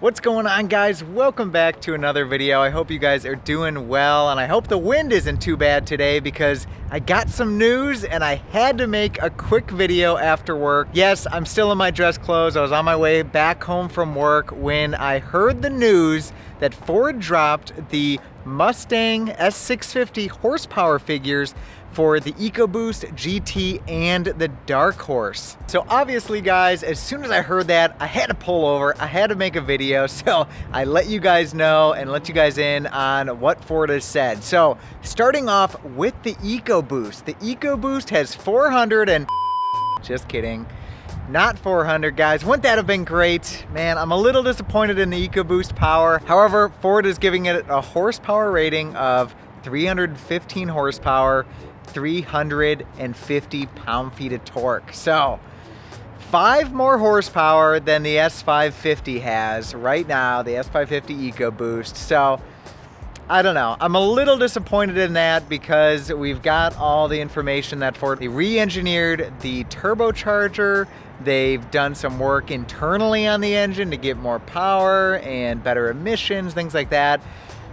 What's going on, guys? Welcome back to another video. I hope you guys are doing well, and I hope the wind isn't too bad today because I got some news and I had to make a quick video after work. Yes, I'm still in my dress clothes. I was on my way back home from work when I heard the news that Ford dropped the Mustang S650 horsepower figures for the EcoBoost GT and the Dark Horse. So obviously, guys, as soon as I heard that, I had to pull over, I had to make a video, so I let you guys know and let you guys in on what Ford has said. So starting off with the EcoBoost. The EcoBoost has 400 and... just kidding. Not 400, guys. Wouldn't that have been great? Man, I'm a little disappointed in the EcoBoost power. However, Ford is giving it a horsepower rating of 315 horsepower, 350 pound-feet of torque. So 5 more horsepower than the S550 has right now, the S550 EcoBoost. So I don't know. I'm a little disappointed in that because we've got all the information that Ford, they re-engineered the turbocharger. They've done some work internally on the engine to get more power and better emissions, things like that.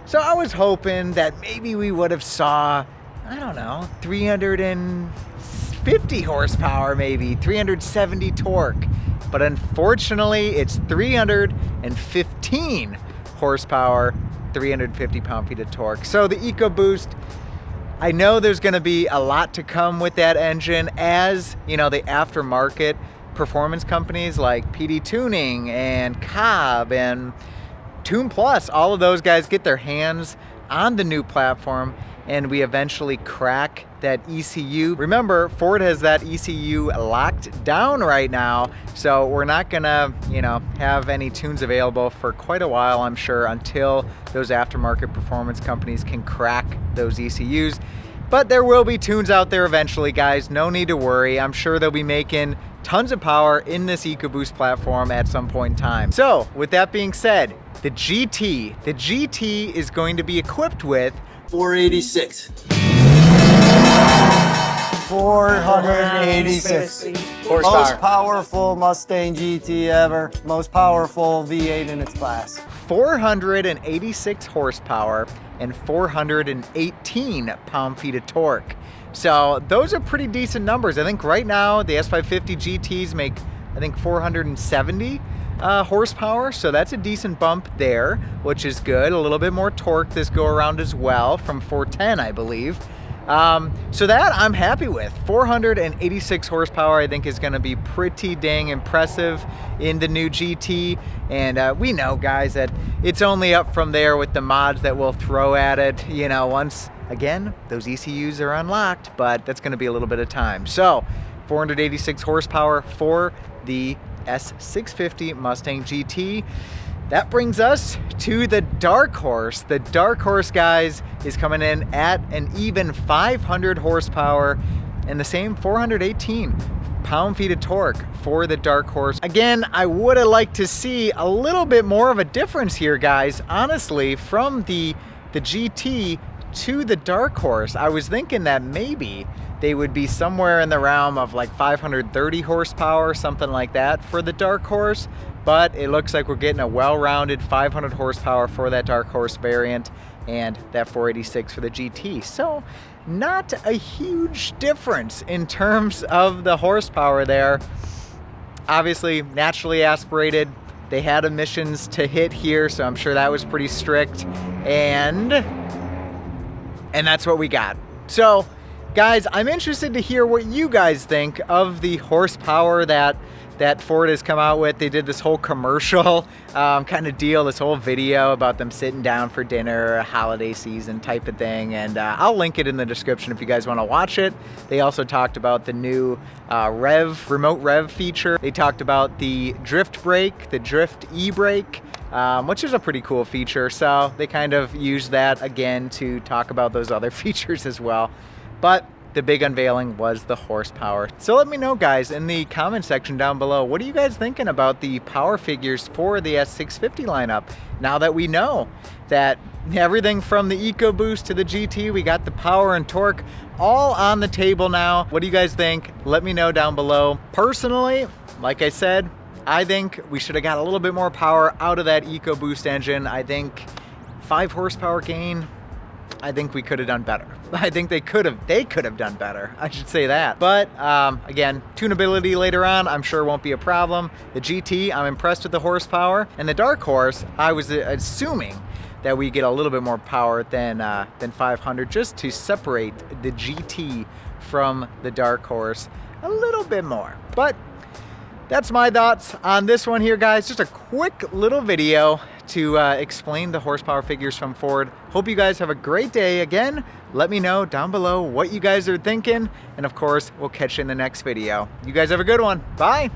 So I was hoping that maybe we would have saw, I don't know, 350 horsepower, maybe 370 torque. But unfortunately, it's 315 horsepower, 350 pound-feet of torque. So the EcoBoost, I know there's going to be a lot to come with that engine, as you know, the aftermarket performance companies like PD Tuning and Cobb and Tune Plus, all of those guys get their hands on the new platform and we eventually crack that ECU. Remember, Ford has that ECU locked down right now, so we're not gonna, have any tunes available for quite a while, I'm sure, until those aftermarket performance companies can crack those ECUs. But there will be tunes out there eventually, guys. No need to worry. I'm sure they'll be making tons of power in this EcoBoost platform at some point in time. So, with that being said, the GT is going to be equipped with 486. 486 horsepower. Most powerful Mustang GT ever. Most powerful V8 in its class. 486 horsepower and 418 pound-feet of torque. So those are pretty decent numbers. I think right now the S550 GTs make, 470 horsepower, so that's a decent bump there, which is good. A little bit more torque this go around as well, from 410, I believe. So that I'm happy with. 486 horsepower I think is going to be pretty dang impressive in the new GT, and we know, guys, that it's only up from there with the mods that we'll throw at it, once again those ECUs are unlocked, but that's going to be a little bit of time. So 486 horsepower for the S650 Mustang GT. That brings us to the Dark Horse. The Dark Horse, guys, is coming in at an even 500 horsepower and the same 418 pound-feet of torque for the Dark Horse. Again, I would have liked to see a little bit more of a difference here, guys, honestly, from the GT to the Dark Horse. I was thinking that maybe they would be somewhere in the realm of like 530 horsepower, something like that for the Dark Horse, but it looks like we're getting a well-rounded 500 horsepower for that Dark Horse variant and that 486 for the GT. So not a huge difference in terms of the horsepower there. Obviously, naturally aspirated. They had emissions to hit here, so I'm sure that was pretty strict, and that's what we got. So guys, I'm interested to hear what you guys think of the horsepower that Ford has come out with. They did this whole commercial kind of deal, this whole video about them sitting down for dinner, a holiday season type of thing, and I'll link it in the description if you guys want to watch it. They also talked about the new remote rev feature. They talked about the drift brake, the drift e-brake, which is a pretty cool feature. So they kind of used that again to talk about those other features as well. But the big unveiling was the horsepower. So let me know, guys, in the comment section down below, what are you guys thinking about the power figures for the S650 lineup? Now that we know that everything from the EcoBoost to the GT, we got the power and torque all on the table now. What do you guys think? Let me know down below. Personally, like I said, I think we should have got a little bit more power out of that EcoBoost engine. I think 5 horsepower gain, I think we could have done better. I think they could have done better. I should say that. But again, tunability later on, I'm sure won't be a problem. The GT, I'm impressed with the horsepower. And the Dark Horse, I was assuming that we get a little bit more power than 500, just to separate the GT from the Dark Horse a little bit more. But that's my thoughts on this one here, guys. Just a quick little video to explain the horsepower figures from Ford. Hope you guys have a great day. Again, let me know down below what you guys are thinking. And of course, we'll catch you in the next video. You guys have a good one. Bye.